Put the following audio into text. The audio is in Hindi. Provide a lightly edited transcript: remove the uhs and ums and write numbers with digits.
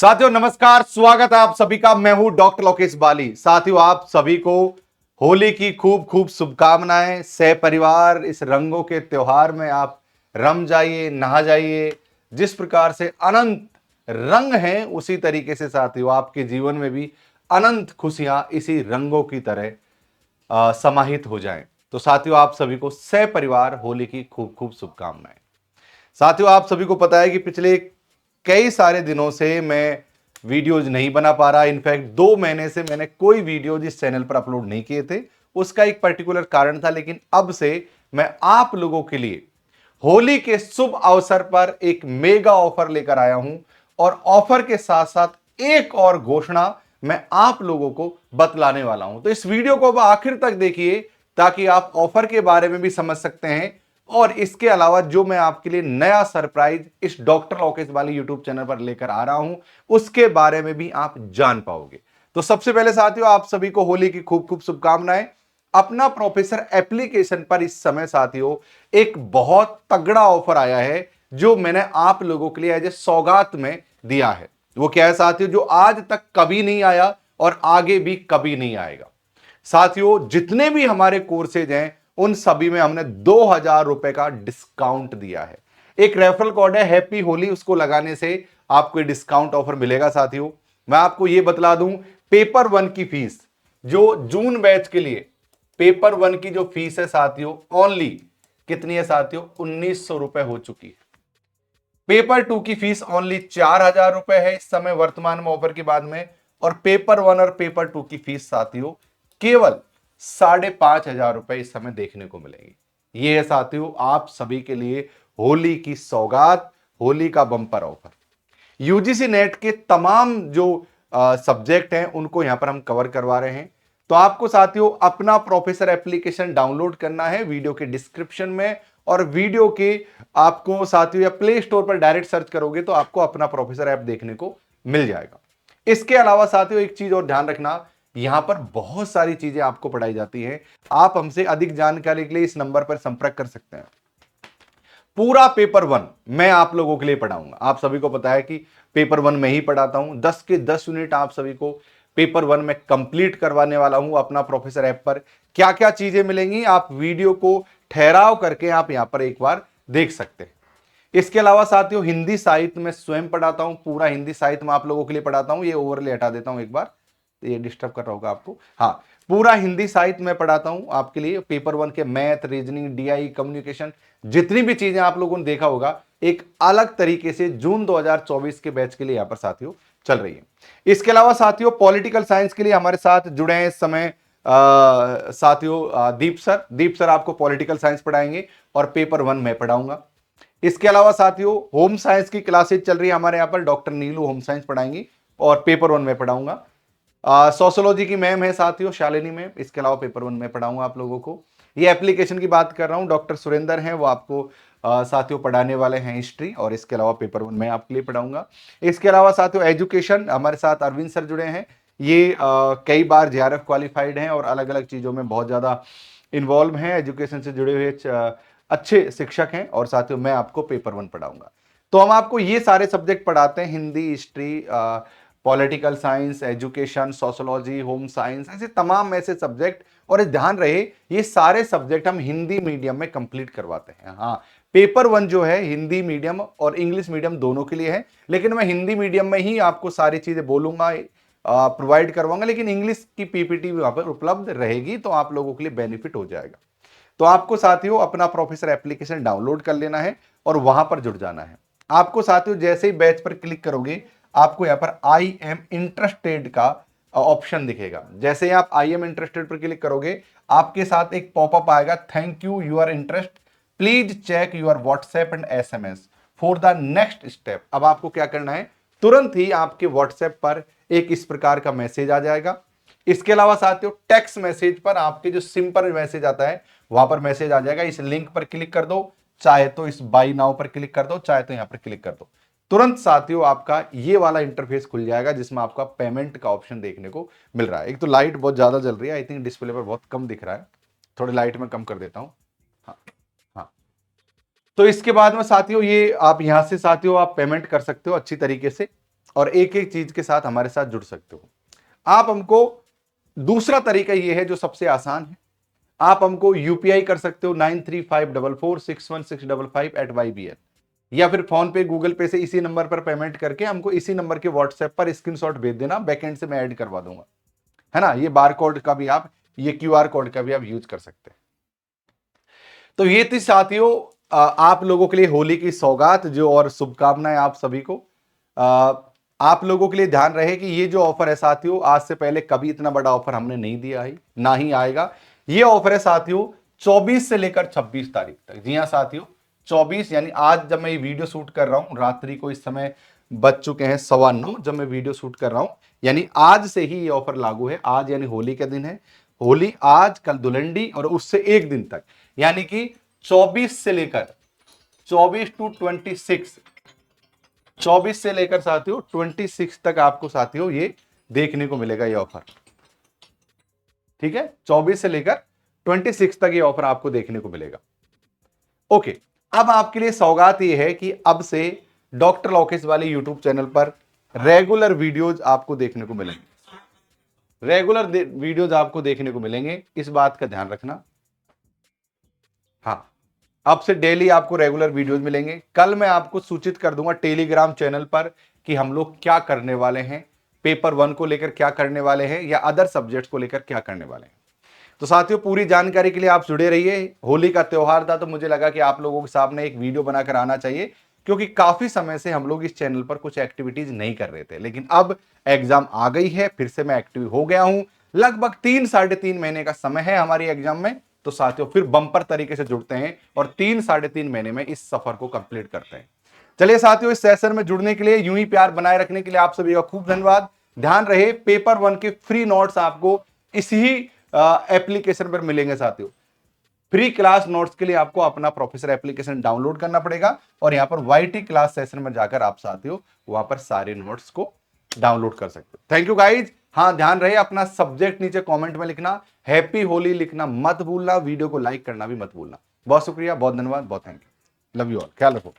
साथियों नमस्कार, स्वागत है आप सभी का। मैं हूं डॉक्टर लोकेश बाली। साथियों आप सभी को होली की खूब खूब शुभकामनाएं। सह परिवार इस रंगों के त्योहार में आप रम जाइए, नहा जाइए। जिस प्रकार से अनंत रंग हैं उसी तरीके से साथियों आपके जीवन में भी अनंत खुशियां इसी रंगों की तरह समाहित हो जाएं। तो साथियों आप सभी को सह परिवार होली की खूब खूब शुभकामनाएं। साथियों आप सभी को पता है कि पिछले कई सारे दिनों से मैं वीडियोज नहीं बना पा रहा। इनफैक्ट 2 महीने से मैंने कोई वीडियो जिस चैनल पर अपलोड नहीं किए थे। उसका एक पर्टिकुलर कारण था, लेकिन अब से मैं आप लोगों के लिए होली के शुभ अवसर पर एक मेगा ऑफर लेकर आया हूं। और ऑफर के साथ साथ एक और घोषणा मैं आप लोगों को बतलाने वाला हूं। तो इस वीडियो को अब आखिर तक देखिए ताकि आप ऑफर के बारे में भी समझ सकते हैं। और इसके अलावा जो मैं आपके लिए नया सरप्राइज इस डॉक्टर लोकेश वाली यूट्यूब चैनल पर लेकर आ रहा हूं उसके बारे में भी आप जान पाओगे। तो सबसे पहले साथियों आप सभी को होली की खूब खूब शुभकामनाएं। अपना प्रोफेसर एप्लीकेशन पर इस समय साथियों एक बहुत तगड़ा ऑफर आया है जो मैंने आप लोगों के लिए एज ए सौगात में दिया है। वो क्या है साथियों, जो आज तक कभी नहीं आया और आगे भी कभी नहीं आएगा। साथियों जितने भी हमारे कोर्सेज हैं उन सभी में हमने 2,000 रुपए का डिस्काउंट दिया है। एक रेफरल कोड है हैप्पी होली, उसको लगाने से आपको ये डिस्काउंट ऑफर मिलेगा। साथियों मैं आपको ये बतला दूं, पेपर वन की फीस जो जून बैच के लिए पेपर वन की जो फीस है साथियों ओनली कितनी है साथियों, 1,900 रुपए हो चुकी है। पेपर टू की फीस ओनली 4,000 रुपए है इस समय वर्तमान में ऑफर के बाद में। और पेपर वन और पेपर टू की फीस साथियों केवल 5,500 रुपए इस समय देखने को मिलेंगी। ये है साथियों आप सभी के लिए होली की सौगात, होली का बम्पर ऑफर। यूजीसी नेट के तमाम जो सब्जेक्ट हैं उनको यहां पर हम कवर करवा रहे हैं। तो आपको साथियों अपना प्रोफेसर एप्लीकेशन डाउनलोड करना है वीडियो के डिस्क्रिप्शन में। और वीडियो के आपको साथियों या प्ले स्टोर पर डायरेक्ट सर्च करोगे तो आपको अपना प्रोफेसर ऐप देखने को मिल जाएगा। इसके अलावा साथियों एक चीज और ध्यान रखना, यहां पर बहुत सारी चीजें आपको पढ़ाई जाती हैं। आप हमसे अधिक जानकारी के लिए इस नंबर पर संपर्क कर सकते हैं। पूरा पेपर वन मैं आप लोगों के लिए पढ़ाऊंगा। आप सभी को पता है कि पेपर वन में ही पढ़ाता हूं। 10 के 10 यूनिट आप सभी को पेपर वन में कंप्लीट करवाने वाला हूं अपना प्रोफेसर ऐप पर। क्या क्या चीजें मिलेंगी आप वीडियो को ठहराव करके आप यहां पर एक बार देख सकते हैं। इसके अलावा साथियों हिंदी साहित्य में स्वयं पढ़ाता हूं। पूरा हिंदी साहित्य में आप लोगों के लिए पढ़ाता हूं। ये ओवरले हटा देता हूं एक बार, ये डिस्टर्ब कर रहा होगा आपको। हाँ, पूरा हिंदी साहित्य में पढ़ाता हूं आपके लिए। पेपर वन के मैथ, रीजनिंग, डीआई, कम्युनिकेशन, जितनी भी चीजें आप लोगों ने देखा होगा एक अलग तरीके से जून 2024 के बैच के लिए यहां पर साथियों चल रही है। इसके अलावा साथियों पॉलिटिकल साइंस के लिए हमारे साथ जुड़े हैं इस समय साथियों दीप सर आपको पॉलिटिकल साइंस पढ़ाएंगे और पेपर वन में पढ़ाऊंगा। इसके अलावा साथियों होम साइंस की क्लासेज चल रही है हमारे यहाँ पर, डॉक्टर नीलू होम साइंस पढ़ाएंगी और पेपर वन में पढ़ाऊंगा। सोशोलॉजी की मैम है साथियों शालिनी मैम, इसके अलावा पेपर वन में पढ़ाऊंगा आप लोगों को। ये एप्लीकेशन की बात कर रहा हूं, डॉक्टर सुरेंद्र हैं वो आपको साथियों पढ़ाने वाले हैं हिस्ट्री, और इसके अलावा पेपर वन में आपके लिए पढ़ाऊंगा। इसके अलावा साथियों एजुकेशन हमारे साथ अरविंद सर जुड़े हैं। ये कई बार जेआरएफ क्वालिफाइड हैं और अलग अलग चीजों में बहुत ज्यादा इन्वॉल्व हैं, एजुकेशन से जुड़े हुए अच्छे शिक्षक हैं। और साथियों मैं आपको पेपर वन पढ़ाऊंगा। तो हम आपको ये सारे सब्जेक्ट पढ़ाते हैं, Hindi, history, political science, education, sociology, home science, ऐसे तमाम ऐसे सब्जेक्ट। और ध्यान रहे ये सारे सब्जेक्ट हम हिंदी मीडियम में कंप्लीट करवाते हैं। हाँ, पेपर वन जो है हिंदी मीडियम और इंग्लिश मीडियम दोनों के लिए है, लेकिन मैं हिंदी मीडियम में ही आपको सारी चीजें बोलूंगा, प्रोवाइड करवाऊंगा, लेकिन इंग्लिश की पीपीटी वहां पर उपलब्ध रहेगी तो आप लोगों के लिए बेनिफिट हो जाएगा। तो आपको साथियों अपना प्रोफेसर एप्लीकेशन डाउनलोड कर लेना है और वहां पर जुड़ जाना है। आपको साथियों जैसे ही बैच पर क्लिक करोगे आपको यहां पर आई एम इंटरेस्टेड का ऑप्शन दिखेगा। जैसे ही आप आई एम इंटरेस्टेड पर क्लिक करोगे आपके साथ एक पॉपअप आएगा, thank you your interest, please check your WhatsApp and SMS for the next step. अब आपको क्या करना है, तुरंत ही आपके व्हाट्सएप पर एक इस प्रकार का मैसेज आ जाएगा। इसके अलावा साथियों टेक्स्ट मैसेज पर आपके जो सिंपल मैसेज आता है वहां पर मैसेज आ जाएगा, इस लिंक पर क्लिक कर दो, चाहे तो इस बाई नाउ पर क्लिक कर दो, चाहे तो यहां पर क्लिक कर दो। तुरंत साथियों आपका ये वाला इंटरफेस खुल जाएगा जिसमें आपका पेमेंट का ऑप्शन देखने को मिल रहा है। एक तो लाइट बहुत ज्यादा जल रही है, आई थिंक डिस्प्ले पर बहुत कम दिख रहा है, थोड़ी लाइट में कम कर देता हूं। हाँ हाँ, तो इसके बाद में साथियों ये आप यहां से साथियों आप पेमेंट कर सकते हो अच्छी तरीके से। और एक एक चीज के साथ हमारे साथ जुड़ सकते हो। आप हमको, दूसरा तरीका यह है जो सबसे आसान है, आप हमको यूपीआई कर सकते हो 9354461655 या फिर फोन पे गूगल पे से इसी नंबर पर पेमेंट करके हमको इसी नंबर के व्हाट्सएप पर स्क्रीनशॉट भेज देना, बैकएंड से मैं ऐड करवा दूंगा, है ना। ये बार कोड का भी आप, ये क्यूआर कोड का भी आप यूज कर सकते हैं। तो ये थी साथियों आप लोगों के लिए होली की सौगात जो, और शुभकामनाएं आप सभी को। आप लोगों के लिए ध्यान रहे कि ये जो ऑफर है साथियों, आज से पहले कभी इतना बड़ा ऑफर हमने नहीं दिया है, ना ही आएगा। ये ऑफर है साथियों 24 से लेकर 26 तारीख तक। जी हां साथियों, 24 यानी आज जब मैं ये वीडियो शूट कर रहा हूं, रात्रि को इस समय बज चुके हैं 9:15 जब मैं वीडियो शूट कर रहा हूं, यानी आज से ही ये ऑफर लागू है। आज यानी होली के दिन है, होली आज, कल धुलंडी और उससे एक दिन तक, यानी कि 24 से लेकर 24 टू 26, 24 से लेकर साथियों 26 तक आपको साथियों ये देखने को मिलेगा ये ऑफर। ठीक है, 24 से लेकर 26 तक ये ऑफर आपको देखने को मिलेगा। ओके, अब आपके लिए सौगात ये है कि अब से डॉक्टर लोकेश वाले यूट्यूब चैनल पर रेगुलर वीडियोज आपको देखने को मिलेंगे, रेगुलर वीडियोज आपको देखने को मिलेंगे, इस बात का ध्यान रखना। हाँ, अब से डेली आपको रेगुलर वीडियोज मिलेंगे। कल मैं आपको सूचित कर दूंगा टेलीग्राम चैनल पर कि हम लोग क्या करने वाले हैं, पेपर 1 को लेकर क्या करने वाले हैं या अदर सब्जेक्ट्स को लेकर क्या करने वाले हैं। तो साथियों पूरी जानकारी के लिए आप जुड़े रहिए। होली का त्योहार था तो मुझे लगा कि आप लोगों के सामने एक वीडियो बनाकर आना चाहिए, क्योंकि काफी समय से हम लोग इस चैनल पर कुछ एक्टिविटीज नहीं कर रहे थे, लेकिन अब एग्जाम आ गई है, फिर से मैं एक्टिव हो गया हूं। लगभग 3-3.5 महीने का समय है हमारी एग्जाम में, तो साथियों फिर बम्पर तरीके से जुड़ते हैं और 3-3.5 महीने में इस सफर को कंप्लीट करते हैं। चलिए साथियों, इस सेशन में जुड़ने के लिए, यूं ही प्यार बनाए रखने के लिए आप सभी का खूब धन्यवाद। ध्यान रहे पेपर 1 के फ्री नोट्स आपको इसी एप्लीकेशन पर मिलेंगे साथियों। फ्री क्लास नोट्स के लिए आपको अपना प्रोफेसर एप्लीकेशन डाउनलोड करना पड़ेगा और यहां पर वाईटी क्लास सेशन में जाकर आप साथियों वहां पर सारे नोट्स को डाउनलोड कर सकते हो। Thank you guys. हाँ, ध्यान रहे अपना सब्जेक्ट नीचे कमेंट में लिखना, हैप्पी होली लिखना मत भूलना, वीडियो को लाइक करना भी मत भूलना। बहुत शुक्रिया, बहुत धन्यवाद, बहुत thank you, love you all, ख्याल रखो।